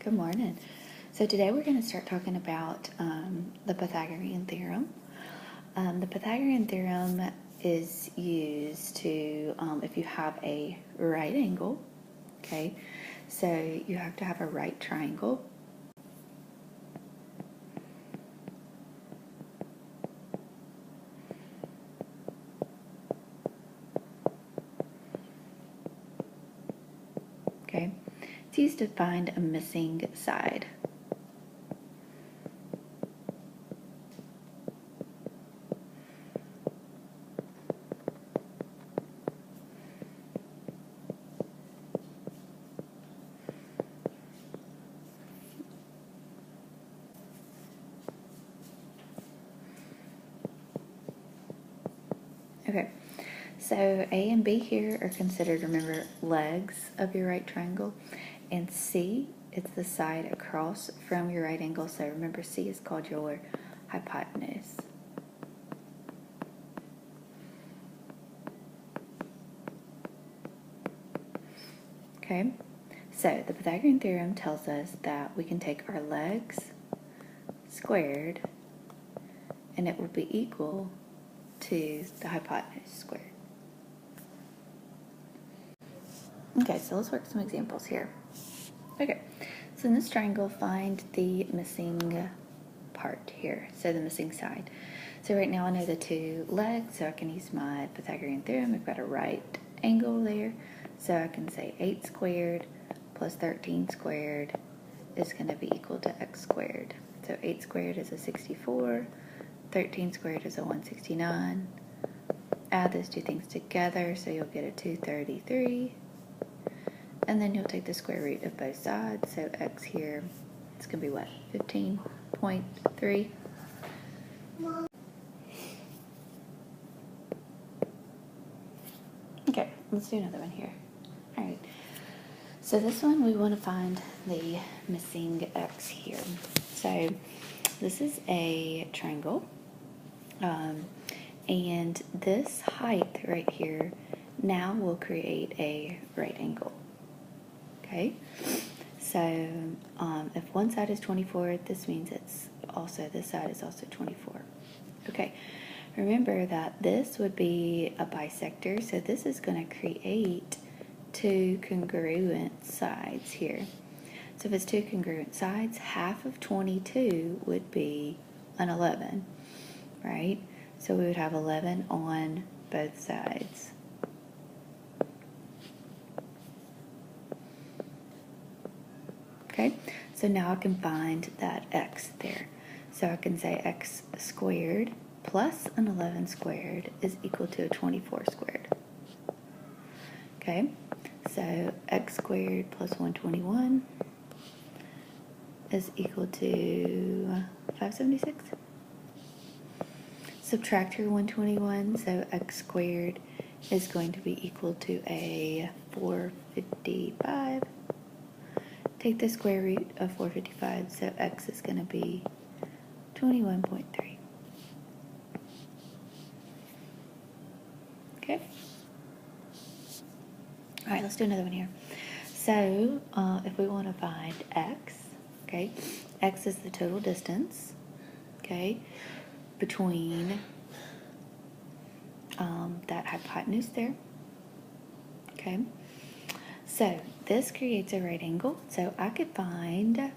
Good morning. So today we're going to start talking about the Pythagorean Theorem. The Pythagorean Theorem is used to, if you have a right angle, okay, so you have to have a right triangle. Okay, it's used to find a missing side. Okay, so A and B here are considered, remember, legs of your right triangle, and C, it's the side across from your right angle, so remember C is called your hypotenuse. Okay, so the Pythagorean theorem tells us that we can take our legs squared and it will be equal to the hypotenuse squared. Okay, so let's work some examples here. Okay, so in this triangle, find the missing part here, so the missing side. So right now I know the two legs, so I can use my Pythagorean theorem. I've got a right angle there, so I can say 8 squared plus 13 squared is going to be equal to x squared. So 8 squared is a 64, 13 squared is a 169. Add those two things together, so you'll get a 233. And then you'll take the square root of both sides, so x here, it's going to be what, 15.3? Okay, let's do another one here. All right, so this one we want to find the missing x here. So this is a triangle, and this height right here now will create a right angle. Okay, so if one side is 24, this means this side is also 24. Okay, remember that this would be a bisector, so this is going to create two congruent sides here. So if it's two congruent sides, half of 22 would be an 11, right? So we would have 11 on both sides. Okay, so now I can find that x there. So I can say x squared plus an 11 squared is equal to a 24 squared. Okay, so x squared plus 121 is equal to 576. Subtract your 121, so x squared is going to be equal to a 455. Take the square root of 455, so x is going to be 21.3. Okay. All right, let's do another one here. So if we want to find x, okay, x is the total distance, okay, between that hypotenuse there, okay. So this creates a right angle, so I could find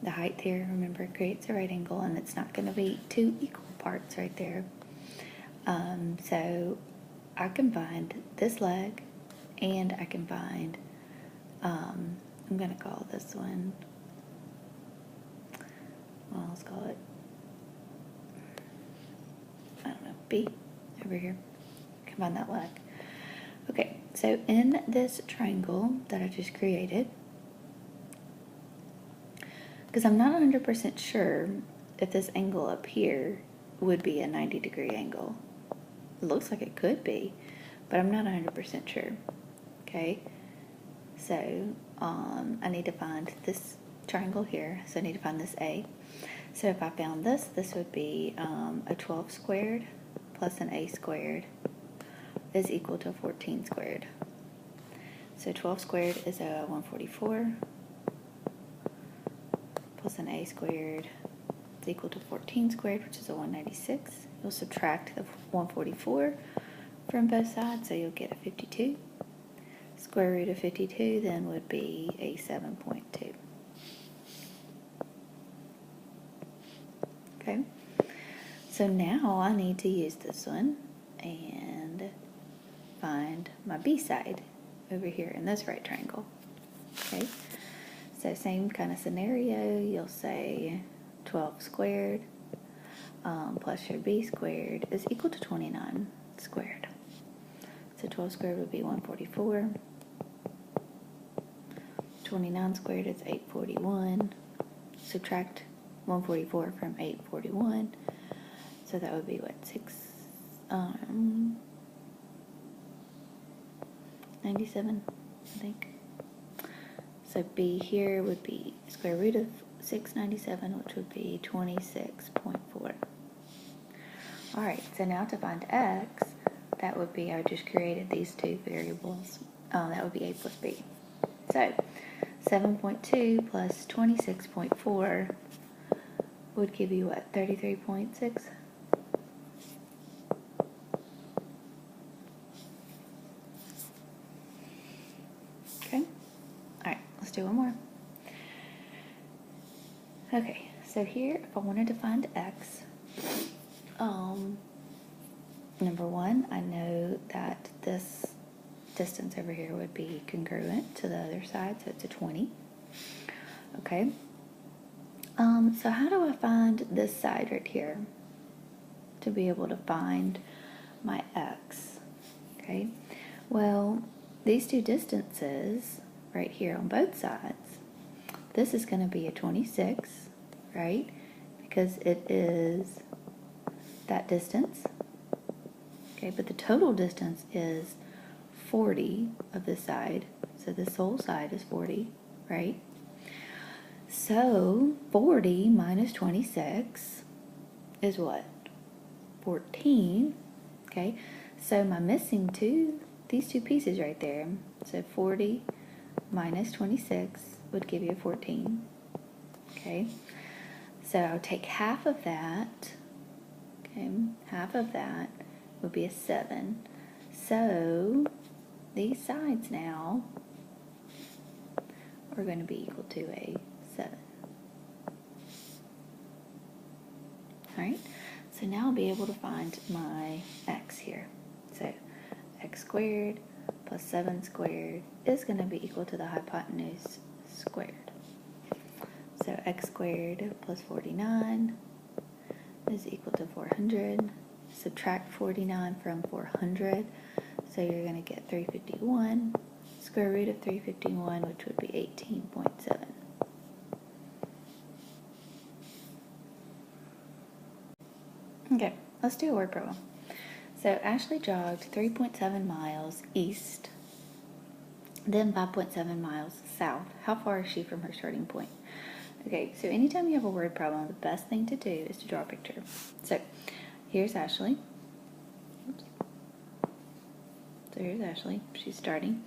the height there. Remember, it creates a right angle, and it's not going to be two equal parts right there. So I can find this leg, and I can find, I'm going to call this one, well, let's call it, I don't know, B over here. I can find that leg. Okay, so in this triangle that I just created, because I'm not 100% sure if this angle up here would be a 90-degree angle. It looks like it could be, but I'm not 100% sure. Okay, so I need to find this triangle here, so I need to find this A. So if I found this, this would be a 12 squared plus an A squared is equal to 14 squared. So 12 squared is a 144. plus an a squared is equal to 14 squared, which is a 196. You'll subtract the 144 from both sides, so you'll get a 52. Square root of 52 then would be a 7.2. Okay, so now I need to use this one and find my B side over here in this right triangle. Okay, so same kind of scenario, you'll say 12 squared plus your B squared is equal to 29 squared. So 12 squared would be 144. 29 squared is 841. Subtract 144 from 841. So that would be what, 97, I think. So B here would be square root of 697, which would be 26.4. Alright, so now to find x, that would be, I just created these two variables. That would be a plus b. So 7.2 plus 26.4 would give you what, 33.6? Okay. Alright, let's do one more. Okay, so here, if I wanted to find x, number one, I know that this distance over here would be congruent to the other side, so it's a 20. Okay. So how do I find this side right here to be able to find my x? Okay. Well, these two distances right here on both sides, this is going to be a 26, right? Because it is that distance. Okay, but the total distance is 40 of this side. So this whole side is 40, right? So 40 minus 26 is what? 14. Okay, so my missing these two pieces right there. So 40 minus 26 would give you 14. Okay, so I'll take half of that. Okay, half of that would be a 7. So these sides now are going to be equal to a 7. Alright, so now I'll be able to find my x here. So x squared plus 7 squared is going to be equal to the hypotenuse squared. So x squared plus 49 is equal to 400. Subtract 49 from 400, so you're going to get 351. Square root of 351, which would be 18.7. Okay, let's do a word problem. So Ashley jogged 3.7 miles east, then 5.7 miles south. How far is she from her starting point? Okay, so anytime you have a word problem, the best thing to do is to draw a picture. So here's Ashley. Oops. So here's Ashley. She's starting.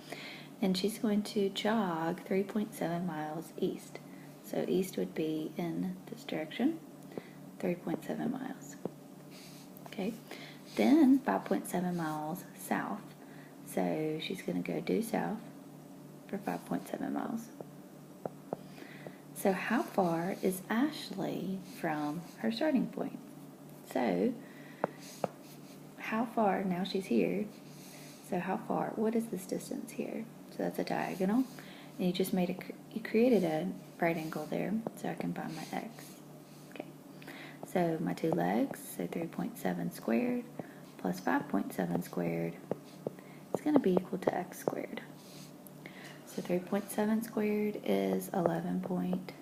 And she's going to jog 3.7 miles east. So east would be in this direction, 3.7 miles. Okay. Then 5.7 miles south. So she's going to go due south for 5.7 miles. So how far is Ashley from her starting point? So how far, now she's here, so how far, what is this distance here? So that's a diagonal, and you just you created a right angle there, so I can find my x. Okay, so my two legs, so 3.7 squared plus 5.7 squared is going to be equal to x squared. So 3.7 squared is 11.5.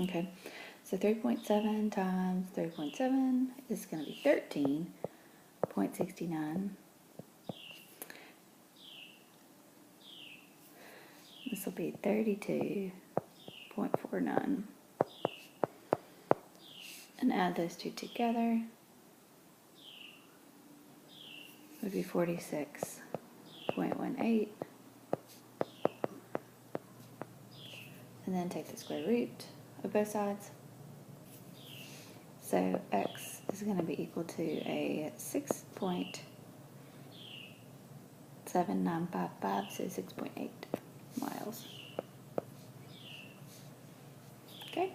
Okay, so 3.7 times 3.7 is going to be 13.69. This will be 32.49. and add those two together, would be 46.18. And then take the square root of both sides. So x is going to be equal to a 6.7955, so 6.8 miles. Okay.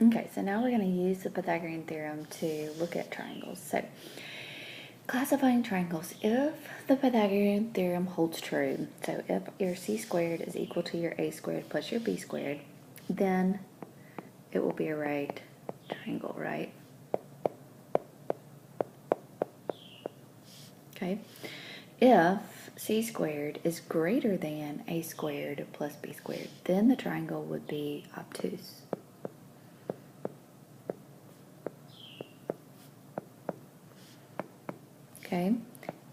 Okay, so now we're going to use the Pythagorean theorem to look at triangles. So, classifying triangles. If the Pythagorean theorem holds true, so if your c squared is equal to your a squared plus your b squared, then it will be a right triangle, right? Okay. If c squared is greater than a squared plus b squared, then the triangle would be obtuse. Okay.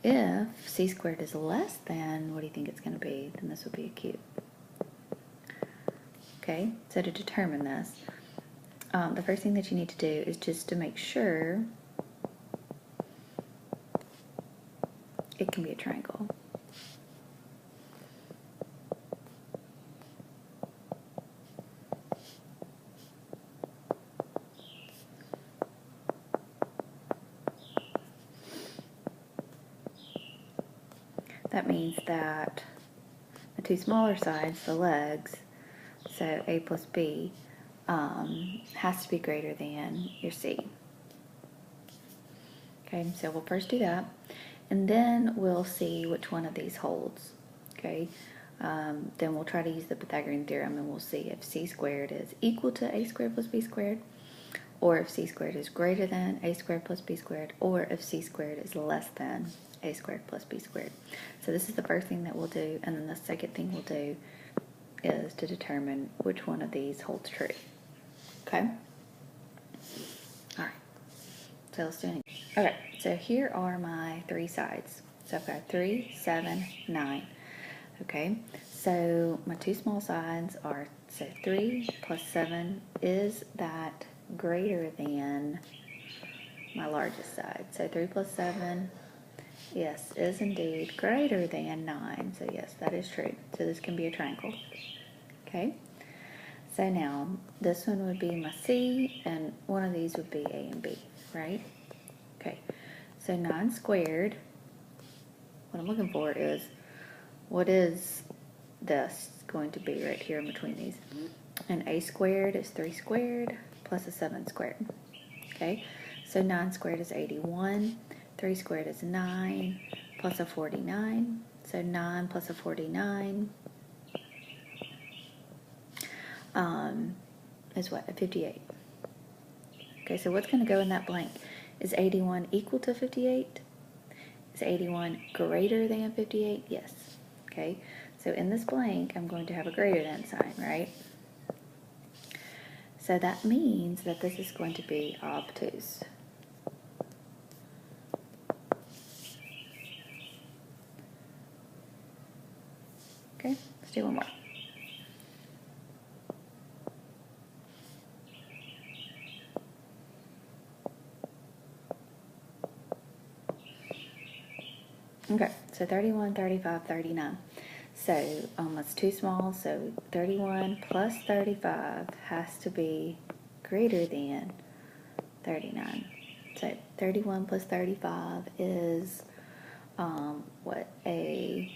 If c squared is less than, what do you think it's going to be? Then this would be acute. Okay, so to determine this, the first thing that you need to do is just to make sure it can be a triangle. That means that the two smaller sides, the legs, so a plus b, has to be greater than your c. Okay, so we'll first do that, and then we'll see which one of these holds. Okay, then we'll try to use the Pythagorean theorem, and we'll see if c squared is equal to a squared plus b squared, or if c squared is greater than a squared plus b squared, or if c squared is less than a squared plus b squared. So this is the first thing that we'll do, and then the second thing we'll do is to determine which one of these holds true. Okay? Alright, so let's do it. Okay, so here are my three sides. So I've got 3, 7, 9. Okay, so my two small sides are, so 3 plus 7, is that greater than my largest side? So 3 plus 7, yes, is indeed greater than 9. So yes, that is true. So this can be a triangle. Okay, so now this one would be my C, and one of these would be A and B, right? Okay, so 9 squared, what I'm looking for is, what is this going to be right here in between these? And A squared is 3 squared plus a 7 squared. Okay, so 9 squared is 81, 3 squared is 9, plus a 49. So 9 plus a 49 is what? A 58. Okay, so what's going to go in that blank? Is 81 equal to 58? Is 81 greater than 58? Yes. Okay, so in this blank, I'm going to have a greater than sign, right? So that means that this is going to be obtuse. Okay, let's do one more. Okay, so 31, 35, 39. So it's too small, so 31 plus 35 has to be greater than 39. So 31 plus 35 is, what, a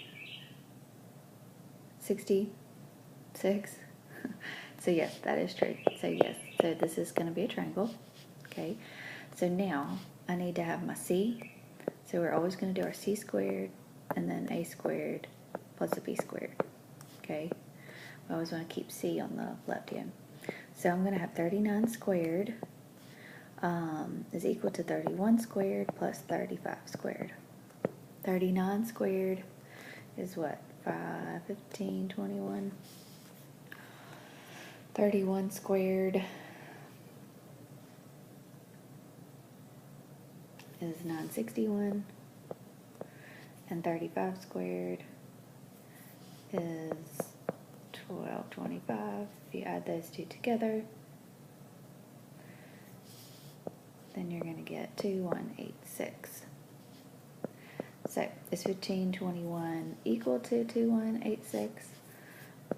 66? So yes, that is true. So yes, so this is going to be a triangle. Okay, so now I need to have my C. So we're always going to do our c squared and then a squared plus a b squared. Okay, we always want to keep c on the left hand. So I'm going to have 39 squared is equal to 31 squared plus 35 squared. 39 squared is what? 5, 15, 21. 31 squared is 961, and 35 squared is 1225. If you add those two together, then you're going to get 2186. So is 1521 equal to 2186?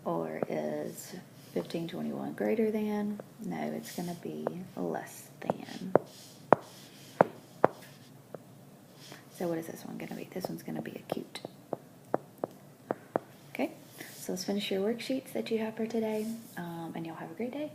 Or is 1521 greater than? No, it's going to be less than. So what is this one going to be? This one's going to be acute. Okay, so let's finish your worksheets that you have for today, and y'all have a great day.